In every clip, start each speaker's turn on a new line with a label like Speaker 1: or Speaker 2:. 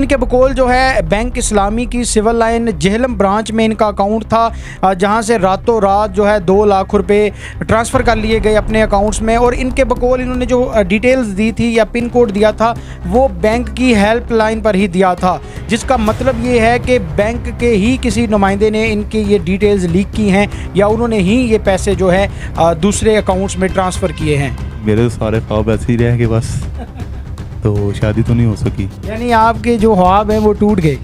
Speaker 1: इनके बकौल जो है बैंक इस्लामी की सिविल लाइन जेहलम ब्रांच में इनका अकाउंट था, जहां से रातों रात जो है 2 लाख रुपए ट्रांसफ़र कर लिए गए अपने अकाउंट्स में। और इनके बकौल इन्होंने जो डिटेल्स दी थी या पिन कोड दिया था वो बैंक की हेल्पलाइन पर ही दिया था, जिसका मतलब ये है कि बैंक के ही किसी नुमाइंदे ने इनके ये डिटेल्स लीक की हैं या उन्होंने ही ये पैसे जो है दूसरे अकाउंट्स में ट्रांसफ़र किए हैं।
Speaker 2: मेरे तो सारे ख्वाब ऐसे ही रह गए बस, तो शादी तो नहीं हो सकी।
Speaker 1: यानी आपके जो ख्वाब हैं वो टूट गए,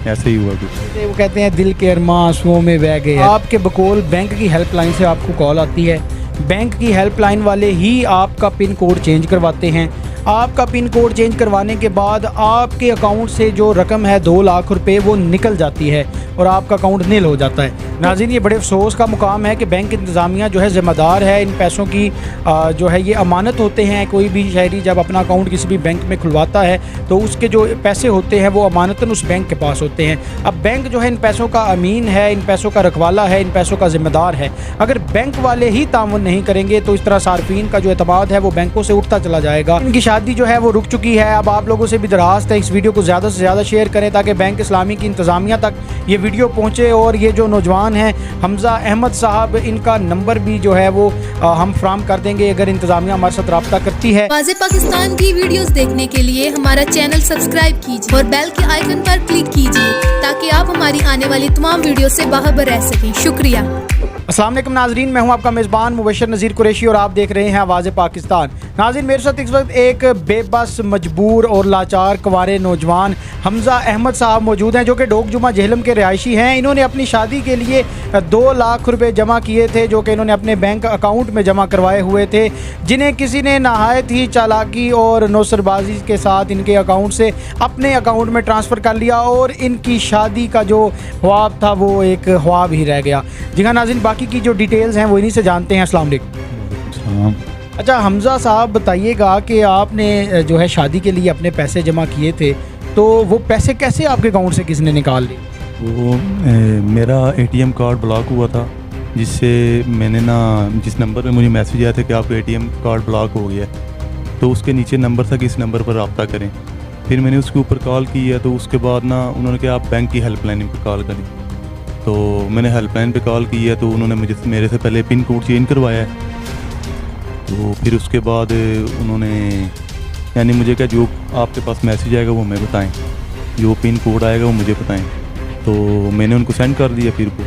Speaker 2: ऐसे ही हुआ कुछ।
Speaker 1: वो कहते हैं दिल के अरमां आंसुओं में बह गए। आपके बकौल बैंक की हेल्पलाइन से आपको कॉल आती है, बैंक की हेल्पलाइन वाले ही आपका पिन कोड चेंज करवाते हैं। आपका पिन कोड चेंज करवाने के बाद आपके अकाउंट से जो रकम है 2 लाख रुपए वो निकल जाती है और आपका अकाउंट नील हो जाता है। नाज़रीन, ये बड़े अफसोस का मुकाम है कि बैंक इंतज़ामिया जो है ज़िम्मेदार है इन पैसों की। जो है ये अमानत होते हैं। कोई भी शहरी जब अपना अकाउंट किसी भी बैंक में खुलवाता है तो उसके जो पैसे होते हैं वो अमानतन उस बैंक के पास होते हैं। अब बैंक जो है इन पैसों का अमीन है, इन पैसों का रखवाला है, इन पैसों का ज़िम्मेदार है। अगर बैंक वाले ही ताउन नहीं करेंगे तो इस तरह सार्फिन का जो एतमाद है वो बैंकों से उठता चला जाएगा। इनकी शादी जो है वो रुक चुकी है। अब आप लोगों से भी दरखास्त है इस वीडियो को ज़्यादा से ज़्यादा शेयर करें ताकि बैंक इस्लामी की इंतज़ामिया तक ये वीडियो पहुँचे। और ये जो नौजवान हैं हमज़ा अहमद साहब, इनका नंबर भी जो है वो हम फ्राहम कर देंगे अगर इंतज़ामिया हमारे साथ रब्ता करती है।
Speaker 3: वाज़े पाकिस्तान की वीडियोस देखने के लिए हमारा चैनल सब्सक्राइब कीजिए और बेल के आइकन पर क्लिक कीजिए ताकि आप हमारी आने वाली तमाम वीडियो से बाखबर रह सकें। शुक्रिया।
Speaker 1: अस्सलाम वालेकुम नाज़रीन, मैं हूं आपका मेज़बान मुबशर नज़ीर कुरैशी और आप देख रहे हैं आवाज़ पाकिस्तान। नाज़रीन, मेरे साथ इस वक्त एक बेबस, मजबूर और लाचार कुंवारे नौजवान हमज़ा अहमद साहब मौजूद हैं जो कि डोक जुमा जेहलम के रिहायशी हैं। इन्होंने अपनी शादी के लिए 2 लाख रुपए जमा किए थे जो कि इन्होंने अपने बैंक अकाउंट में जमा करवाए हुए थे, जिन्हें किसी ने नहायत ही चालाकी और नौसरबाजी के साथ इनके अकाउंट से अपने अकाउंट में ट्रांसफ़र कर लिया और इनकी शादी का जो ख्वाब था वो एक ख्वाब ही रह गया। जी हाँ नाज़रीन, बाकी की जो डिटेल्स हैं वो इन्हीं से जानते हैं। अस्सलाम वालेकुम। अच्छा हमज़ा साहब, बताइएगा कि आपने जो है शादी के लिए अपने पैसे जमा किए थे तो वो पैसे कैसे आपके अकाउंट से किसने निकाल लिए?
Speaker 2: वो मेरा एटीएम कार्ड ब्लॉक हुआ था, जिससे मैंने जिस नंबर पे मुझे मैसेज आया था कि आपका एटीएम कार्ड ब्लॉक हो गया है, तो उसके नीचे नंबर था कि इस नंबर पर रब्ता करें। फिर मैंने उसके ऊपर कॉल की है तो उसके बाद उन्होंने कहा आप बैंक की हेल्पलाइन पर कॉल करें। तो मैंने हेल्पलाइन पे कॉल की है तो उन्होंने मेरे से पहले पिन कोड चेंज करवाया है। तो फिर उसके बाद उन्होंने यानी मुझे क्या, जो आपके पास मैसेज आएगा वो हमें बताएं, जो पिन कोड आएगा वो मुझे बताएं। तो मैंने उनको सेंड कर दिया फिर को।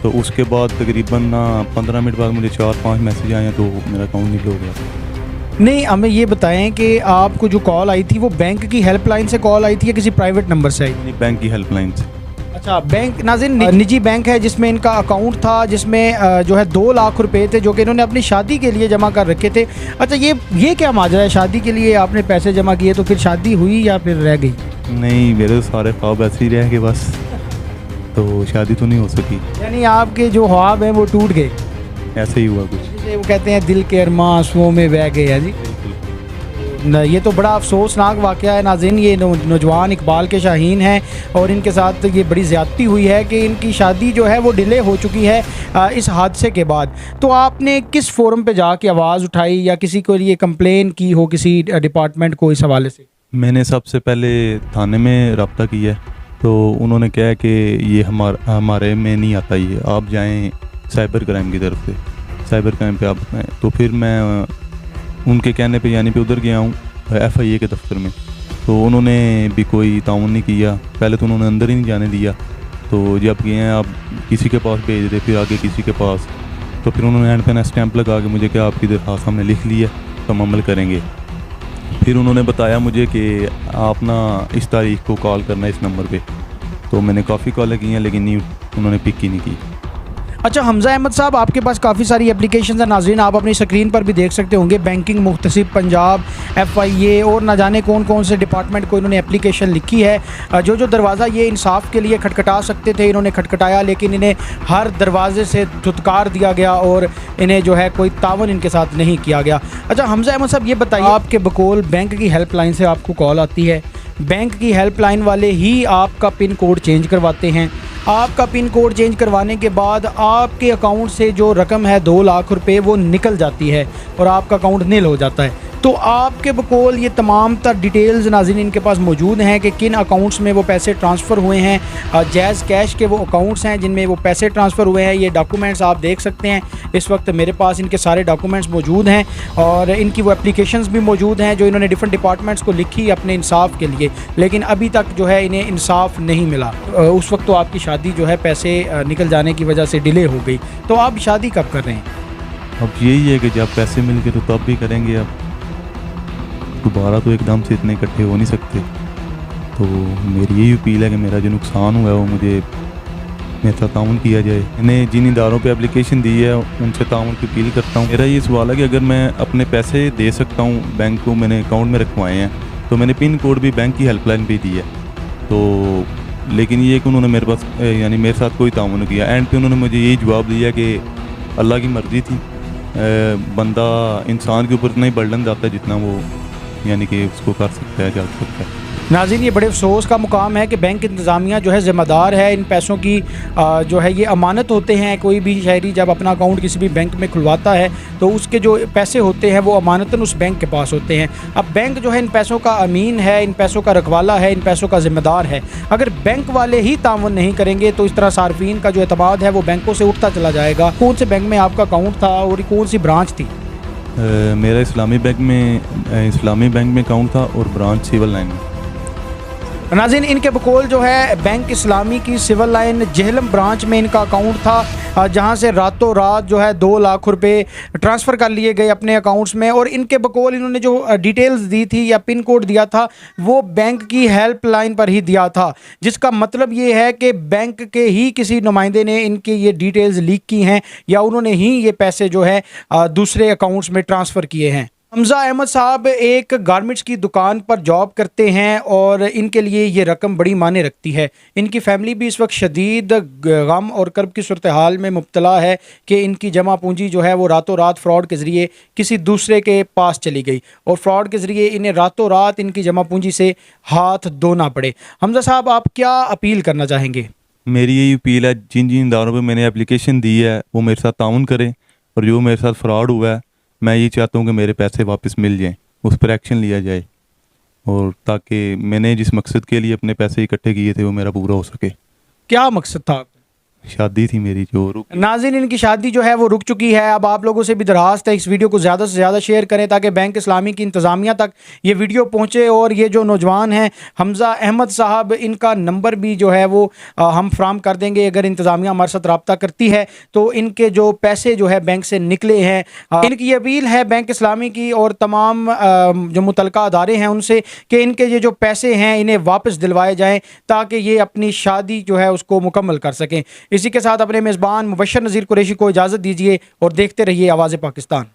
Speaker 2: तो उसके बाद तकरीबन 15 मिनट बाद मुझे 4-5 मैसेज आए तो मेरा अकाउंट नील हो गया।
Speaker 1: नहीं, हमें ये बताएं कि आपको जो कॉल आई थी वो बैंक की हेल्पलाइन से कॉल आई थी या किसी प्राइवेट नंबर से आई?
Speaker 2: नहीं, बैंक की हेल्पलाइन से।
Speaker 1: अच्छा, बैंक नाज़रीन निजी बैंक है जिसमें इनका अकाउंट था, जिसमें जो है 2 लाख रुपए थे जो कि इन्होंने अपनी शादी के लिए जमा कर रखे थे। अच्छा, ये क्या माजरा है? शादी के लिए आपने पैसे जमा किए तो फिर शादी हुई या फिर रह गई?
Speaker 2: नहीं, मेरे तो सारे ख्वाब ऐसे ही रह गए बस, तो शादी तो नहीं हो सकी।
Speaker 1: यानी आपके जो ख्वाब हैं वो टूट गए,
Speaker 2: ऐसे ही हुआ कुछ।
Speaker 1: वो कहते हैं दिल के अरमां आंसुओं में बह गए हैं जी। ये तो बड़ा अफसोसनाक वाक़या है नाज़रीन। ये नौजवान इकबाल के शाहीन हैं और इनके साथ ये बड़ी ज़्यादती हुई है कि इनकी शादी जो है वो डिले हो चुकी है इस हादसे के बाद। तो आपने किस फोरम पे जाके आवाज़ उठाई या किसी को लिए कंप्लेन की हो किसी डिपार्टमेंट को इस हवाले से?
Speaker 2: मैंने सबसे पहले थाने में रब्ता किया है तो उन्होंने कहा कि ये हमारे में नहीं आता, ये आप जाएँ साइबर क्राइम की तरफ से, साइबर क्राइम पे आप बताएँ। तो फिर मैं उनके कहने पे यानी पे उधर गया हूँ FIA के दफ्तर में, तो उन्होंने भी कोई ताउन नहीं किया। पहले तो उन्होंने अंदर ही नहीं जाने दिया, तो जब गए हैं आप किसी के पास भेज दे, फिर आगे किसी के पास, तो फिर उन्होंने एंड पे स्टैंप लगा के मुझे क्या आपकी दरख्वास्त हमने लिख ली है तो हम अमल करेंगे। फिर उन्होंने बताया मुझे कि आप इस तारीख को कॉल करना है इस नंबर पे। तो मैंने काफ़ी कॉलें की हैं लेकिन नहीं, उन्होंने पिक ही नहीं की।
Speaker 1: अच्छा हमज़ा अहमद साहब, आपके पास काफ़ी सारी एप्लीकेशन है नाज़रीन, आप अपनी स्क्रीन पर भी देख सकते होंगे। बैंकिंग मुख्तसिब पंजाब, FIA और न जाने कौन कौन से डिपार्टमेंट को इन्होंने एप्लीकेशन लिखी है। जो दरवाज़ा ये इंसाफ के लिए खटखटा सकते थे इन्होंने खटखटाया, लेकिन इन्हें हर दरवाजे से धुतकार दिया गया और इन्हें जो है कोई तावन इनके साथ नहीं किया गया। अच्छा हमज़ा अहमद साहब, ये बताइए, आपके बकौल बैंक की हेल्पलाइन से आपको कॉल आती है, बैंक की हेल्पलाइन वाले ही आपका पिन कोड चेंज करवाते हैं। आपका पिन कोड चेंज करवाने के बाद आपके अकाउंट से जो रकम है 2 लाख रुपए वो निकल जाती है और आपका अकाउंट नील हो जाता है। तो आपके बकौल ये तमाम तर डिटेल्स नाज़रीन इनके पास मौजूद हैं कि किन अकाउंट्स में वो पैसे ट्रांसफ़र हुए हैं। जैज़ कैश के वो अकाउंट्स हैं जिनमें वो पैसे ट्रांसफ़र हुए हैं। ये डॉक्यूमेंट्स आप देख सकते हैं, इस वक्त मेरे पास इनके सारे डॉक्यूमेंट्स मौजूद हैं और इनकी वो एप्लीकेशंस भी मौजूद हैं जो इन्होंने डिफरेंट डिपार्टमेंट्स को लिखी अपने इंसाफ के लिए, लेकिन अभी तक जो है इन्हें इंसाफ नहीं मिला। उस वक्त तो आपकी शादी जो है पैसे निकल जाने की वजह से डिले हो गई। तो आप शादी कब कर रहे हैं?
Speaker 2: अब यही है कि जब पैसे मिल गए तो तब भी करेंगे। अब दोबारा तो एकदम से इतने इकट्ठे हो नहीं सकते। तो मेरी यही अपील है कि मेरा जो नुकसान हुआ है वो मुझे मेरे साथ ताउन किया जाए। मैंने जिन इदारों पे एप्लीकेशन दी है उनसे ताउन की अपील करता हूँ। मेरा ये सवाल है कि अगर मैं अपने पैसे दे सकता हूँ, बैंक को मैंने अकाउंट में रखवाए हैं, तो मैंने पिन कोड भी बैंक की हेल्पलाइन भी दी है, तो लेकिन ये कि उन्होंने मेरे पास यानी मेरे साथ कोई ताउन नहीं किया। एंड पे उन्होंने मुझे यही जवाब दिया कि अल्लाह की मर्ज़ी थी, बंदा इंसान के ऊपर इतना ही बर्डन जाता है जितना वो यानी कि उसको कर सकता है, चल सकता है।
Speaker 1: नाज़रीन ये बड़े अफसोस का मुकाम है कि बैंक इंतज़ामिया जो है ज़िम्मेदार है इन पैसों की। जो है ये अमानत होते हैं। कोई भी शहरी जब अपना अकाउंट किसी भी बैंक में खुलवाता है तो उसके जो पैसे होते हैं वो अमानतन उस बैंक के पास होते हैं। अब बैंक जो है इन पैसों का अमीन है, इन पैसों का रखवाला है, इन पैसों का ज़िम्मेदार है। अगर बैंक वाले ही तावन नहीं करेंगे तो इस तरह सार्फिन का जो एतमाद है वो बैंकों से उठता चला जाएगा। कौन से बैंक में आपका अकाउंट था और कौन सी ब्रांच थी?
Speaker 2: मेरा इस्लामी बैंक में अकाउंट था और ब्रांच सिविल लाइन में।
Speaker 1: नाज़रीन इनके बकौल जो है बैंक इस्लामी की सिविल लाइन जेहलम ब्रांच में इनका अकाउंट था, जहां से रातों रात जो है 2 लाख रुपए ट्रांसफ़र कर लिए गए अपने अकाउंट्स में। और इनके बकौल इन्होंने जो डिटेल्स दी थी या पिन कोड दिया था वो बैंक की हेल्पलाइन पर ही दिया था, जिसका मतलब ये है कि बैंक के ही किसी नुमाइंदे ने इनके ये डिटेल्स लीक की हैं या उन्होंने ही ये पैसे जो है दूसरे अकाउंट्स में ट्रांसफ़र किए हैं। हमजा अहमद साहब एक गारमेंट्स की दुकान पर जॉब करते हैं और इनके लिए ये रकम बड़ी मायने रखती है। इनकी फैमिली भी इस वक्त शदीद गम और कर्ब की सूरत हाल में मुब्तला है कि इनकी जमा पूंजी जो है वो रातों रात फ्रॉड के ज़रिए किसी दूसरे के पास चली गई और फ्रॉड के ज़रिए इन्हें रातों रात इनकी जमा पूंजी से हाथ धोना पड़े। हमजा साहब आप क्या अपील करना चाहेंगे?
Speaker 2: मेरी यही अपील है, जिन जिन इदारों पर मैंने एप्लीकेशन दी है वो मेरे साथ ताउन करें और जो मेरे साथ फ्रॉड हुआ है मैं ये चाहता हूँ कि मेरे पैसे वापस मिल जाएं, उस पर एक्शन लिया जाए और ताकि मैंने जिस मकसद के लिए अपने पैसे इकट्ठे किए थे वो मेरा पूरा हो सके।
Speaker 1: क्या मकसद था?
Speaker 2: शादी थी मेरी जो रुक।
Speaker 1: नाज़रीन इनकी शादी जो है वो रुक चुकी है। अब आप लोगों से भी दरखास्त है इस वीडियो को ज़्यादा से ज़्यादा शेयर करें ताकि बैंक इस्लामी की इंतज़ामिया तक ये वीडियो पहुँचे। और ये जो नौजवान हैं हमजा अहमद साहब, इनका नंबर भी जो है वो हम फ्राहम कर देंगे। अगर इंतज़ामिया हमारे साथ रब्ता करती है तो इनके जो पैसे जो है बैंक से निकले हैं, इनकी ये अपील है बैंक इस्लामी की और तमाम जो मुतलका अदारे हैं उनसे कि इनके ये जो पैसे हैं इन्हें वापस दिलवाए जाएँ ताकि ये अपनी शादी जो है उसको मुकम्मल कर सकें। इसी के साथ अपने मेज़बान मुबश्शिर नज़ीर कुरैशी को इजाज़त दीजिए और देखते रहिए आवाज़ पाकिस्तान।